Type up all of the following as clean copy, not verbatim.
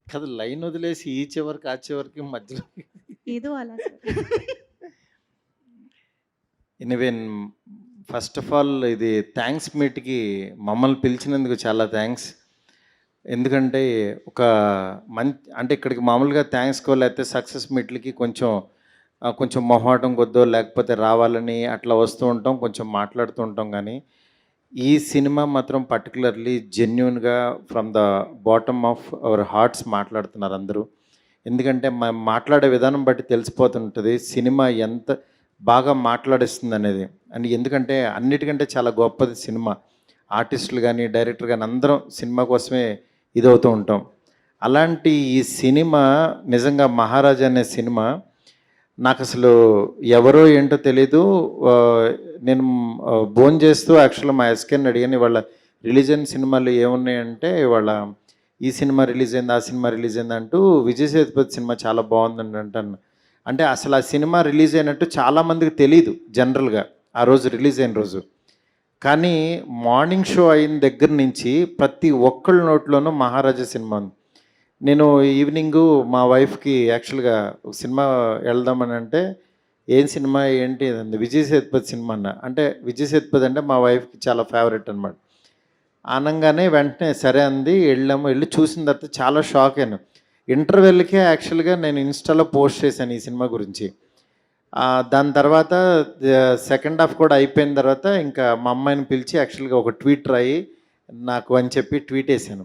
కదా లైన్ వదిలేసి ఈ చివరికి, ఆ చివరికి మధ్యలో ఏదో అలా sir. Anyway first of all ఇది థ్యాంక్స్ మీట్‌కి మమ్మల్ని పిలిచినందుకు చాలా థ్యాంక్స్. ఎందుకంటే ఒక అంటే ఇక్కడికి మామూలుగా థ్యాంక్స్‌కో లేకపోతే సక్సెస్ మీట్‌లకి కొంచెం మొహమాటం కొద్దో లేకపోతే రావాలని అట్లా వస్తూ ఉంటాం. కొంచెం మాట్లాడుతూ ఉంటాం గానీ, ఈ సినిమా మాత్రం పర్టిక్యులర్‌లీ జెన్యూన్‌గా from the bottom of our hearts మాట్లాడుతున్నారు అందరూ. ఎందుకంటే మాట్లాడే విధానం బట్టి తెలిసిపోతుంటది సినిమా ఎంత బాగా మాట్లాడిస్తుందనేది. అండ్ ఎందుకంటే అన్నిటికంటే చాలా గొప్పది సినిమా. ఆర్టిస్టులు గానీ, డైరెక్టర్ గానీ అందరం సినిమా కోసమే ఇదవుతూ ఉంటాం. అలాంటి ఈ సినిమా నిజంగా 'మహారాజా' అనే సినిమా నాకసలు ఎవరో ఏంటో తెలీదు. నేను భోంచేస్తూ యాక్చువల్‌గా మా ఎస్‌కేని అడిగాను, ఇవాళ రిలీజ్ అయిన సినిమాలు ఏమున్నాయంటే, ఇవాళ ఈ సినిమా రిలీజ్ అయింది, ఆ సినిమా రిలీజ్ అయింది అంటూ విజయ్ సేతుపతి సినిమా చాలా బాగుందండి అంటాను. అంటే అసలు ఆ సినిమా రిలీజ్ అయినట్టు చాలామందికి తెలీదు జనరల్‌గా ఆ రోజు రిలీజ్ అయిన రోజు. కానీ మార్నింగ్ షో అయిన దగ్గర నుంచి ప్రతి ఒక్కళ్ళ నోట్లోనూ 'మహారాజా' సినిమా ఉంది. నేను ఈవినింగు మా వైఫ్‌కి యాక్చువల్‌గా ఒక సినిమా వెళ్దామని అంటే, ఏం సినిమా ఏంటి అంది. విజయ్ సేతుపతి సినిమా అన్నా. అంటే విజయ్ సేతుపతి అంటే మా వైఫ్‌కి చాలా ఫేవరెట్ అనమాట. అనంగానే వెంటనే సరే అంది. వెళ్ళాము. వెళ్ళి చూసిన తర్వాత చాలా షాక్ అయ్యాను. ఇంటర్వెల్‌కే యాక్చువల్‌గా నేను ఇన్‌స్టాలో పోస్ట్ చేశాను ఈ సినిమా గురించి. దాని తర్వాత సెకండ్ హాఫ్ కూడా అయిపోయిన తర్వాత ఇంకా మా అమ్మాయిని పిలిచి యాక్చువల్‌గా ఒక ట్వీట్ రాయి నాకు అని చెప్పి ట్వీట్ వేసాను.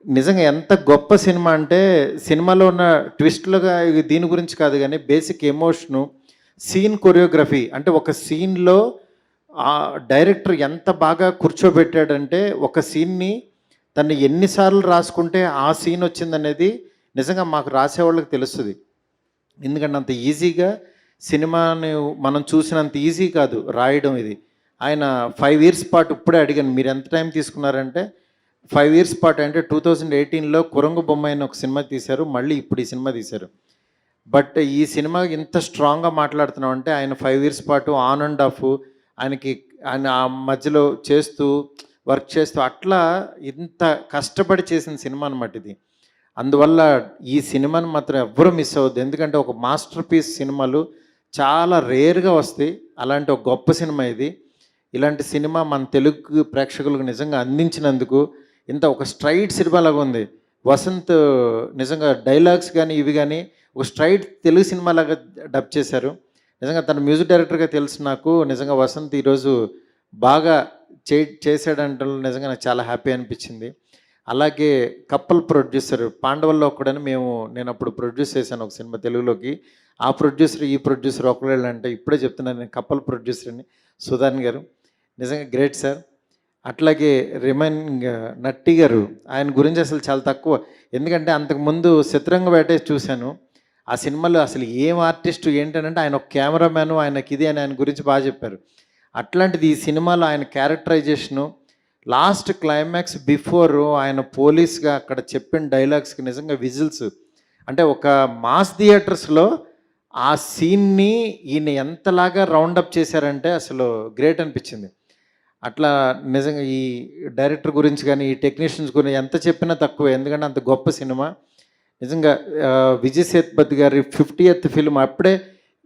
నిజంగా ఎంత గొప్ప సినిమా అంటే, సినిమాలో ఉన్న ట్విస్ట్‌లుగా దీని గురించి కాదు గానీ, బేసిక్ ఎమోషను, సీన్ కొరియోగ్రఫీ అంటే ఒక సీన్‌లో డైరెక్టర్ ఎంత బాగా కూర్చోబెట్టాడంటే, ఒక సీన్‌ని తను ఎన్ని సార్లు రాసుకుంటే ఆ సీన్ వచ్చిందనేది నిజంగా మాకు రాసేవాళ్ళకి తెలుస్తది. ఎందుకంటే అంత ఈజీగా సినిమాని మనం చూసినంత ఈజీ కాదు రాయడం ఇది. ఆయన 5 ఇయర్స్ పాటు ఇప్పుడే అడిగాను, మీరు ఎంత టైం తీసుకున్నారంటే 5 ఇయర్స్ పాటు అంటే 2018లో 'కురంగు బొమ్మ' అని ఒక సినిమా తీశారు. మళ్ళీ ఇప్పుడు ఈ సినిమా తీశారు. బట్ ఈ సినిమా ఇంత స్ట్రాంగ్‌గా మాట్లాడుతున్నాం అంటే ఆయన 5 ఇయర్స్ పాటు ఆన్ అండ్ ఆఫ్ ఆయన ఆ మధ్యలో చేస్తూ, వర్క్ చేస్తూ అట్లా ఇంత కష్టపడి చేసిన సినిమా అనమాట ఇది. అందువల్ల ఈ సినిమాని మాత్రం ఎవ్వరూ మిస్ అవ్వద్దు. ఎందుకంటే ఒక మాస్టర్ పీస్ సినిమాలు చాలా రేర్‌గా వస్తాయి. అలాంటి ఒక గొప్ప సినిమా ఇది. ఇలాంటి సినిమా మన తెలుగు ప్రేక్షకులకు నిజంగా అందించినందుకు ఇంత ఒక స్ట్రైట్ సినిమాలాగా ఉంది. వసంత్ నిజంగా డైలాగ్స్ కానీ, ఇవి కానీ ఒక స్ట్రైట్ తెలుగు సినిమాలాగా డబ్ చేశారు. నిజంగా తను మ్యూజిక్ డైరెక్టర్‌గా తెలుసు నాకు. నిజంగా వసంత్ ఈరోజు బాగా చేశాడంటంలో నిజంగా నాకు చాలా హ్యాపీ అనిపించింది. అలాగే కపుల్ ప్రొడ్యూసర్ 'పాండవుల్లో ఒక్కడని' నేను అప్పుడు ప్రొడ్యూస్ చేశాను ఒక సినిమా తెలుగులోకి. ఆ ప్రొడ్యూసర్, ఈ ప్రొడ్యూసర్ ఒకళ్ళంటే ఇప్పుడే చెప్తున్నాను, నేను కపుల్ ప్రొడ్యూసర్‌ని సుధాన్ గారు. నిజంగా గ్రేట్ సార్. అట్లాగే రిమైనింగ్ నట్టి గారు, ఆయన గురించి అసలు చాలా తక్కువ. ఎందుకంటే అంతకుముందు 'శతరంగవేట' చూశాను. ఆ సినిమాలో అసలు ఏం ఆర్టిస్టు ఏంటనంటే ఆయన ఒక కెమెరామ్యాను, ఆయనకిది అని ఆయన గురించి బాగా చెప్పారు. అట్లాంటిది ఈ సినిమాలో ఆయన క్యారెక్టరైజేషను, లాస్ట్ క్లైమాక్స్ బిఫోరు ఆయన పోలీస్‌గా అక్కడ చెప్పిన డైలాగ్స్‌కి నిజంగా విజిల్స్. అంటే ఒక మాస్ థియేటర్స్‌లో ఆ సీన్‌ని ఈయన ఎంతలాగా రౌండప్ చేశారంటే అసలు గ్రేట్ అనిపించింది. అట్లా నిజంగా ఈ డైరెక్టర్ గురించి కానీ, ఈ టెక్నీషియన్స్ గురించి ఎంత చెప్పినా తక్కువే. ఎందుకంటే అంత గొప్ప సినిమా. నిజంగా విజయ్ సేతుపతి గారి 50th ఫిల్మ్ అప్పుడే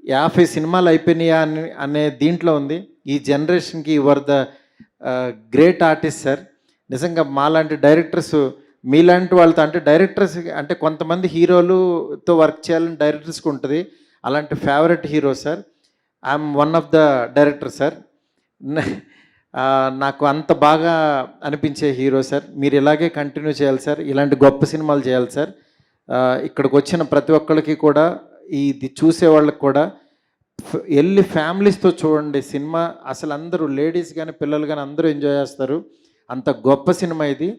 50 సినిమాలు అయిపోయినాయా అనే దీంట్లో ఉంది. ఈ జనరేషన్‌కి you are the great artist sir. నిజంగా మాలాంటి డైరెక్టర్స్, మీలాంటి వాళ్ళతో అంటే డైరెక్టర్స్ అంటే కొంతమంది హీరోలుతో వర్క్ చేయాలని డైరెక్టర్స్‌కి ఉంటుంది. అలాంటి favourite hero sir. I'm one of the director sir. నాకు అంత బాగా అనిపించే హీరో సార్. మీరు ఇలాగే కంటిన్యూ చేయాలి సార్. ఇలాంటి గొప్ప సినిమాలు చేయాలి సార్. ఇక్కడికి వచ్చిన ప్రతి ఒక్కళ్ళకి కూడా, ఇది చూసేవాళ్ళకి కూడా ఎళ్ళి ఫ్యామిలీస్‌తో చూడండి సినిమా. అసలు అందరూ లేడీస్ కానీ, పిల్లలు కానీ అందరూ ఎంజాయ్ చేస్తారు. అంత గొప్ప సినిమా ఇది.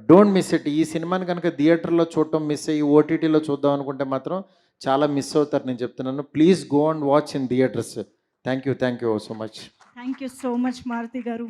Don't miss it. ఈ సినిమాని కనుక థియేటర్‌లో చూడటం మిస్ అయ్యి ఓటీటీలో చూద్దాం అనుకుంటే మాత్రం చాలా మిస్ అవుతారు, నేను చెప్తున్నాను. Please go and watch in theatres. Thank you so much. Thank you so much Maruti గారు.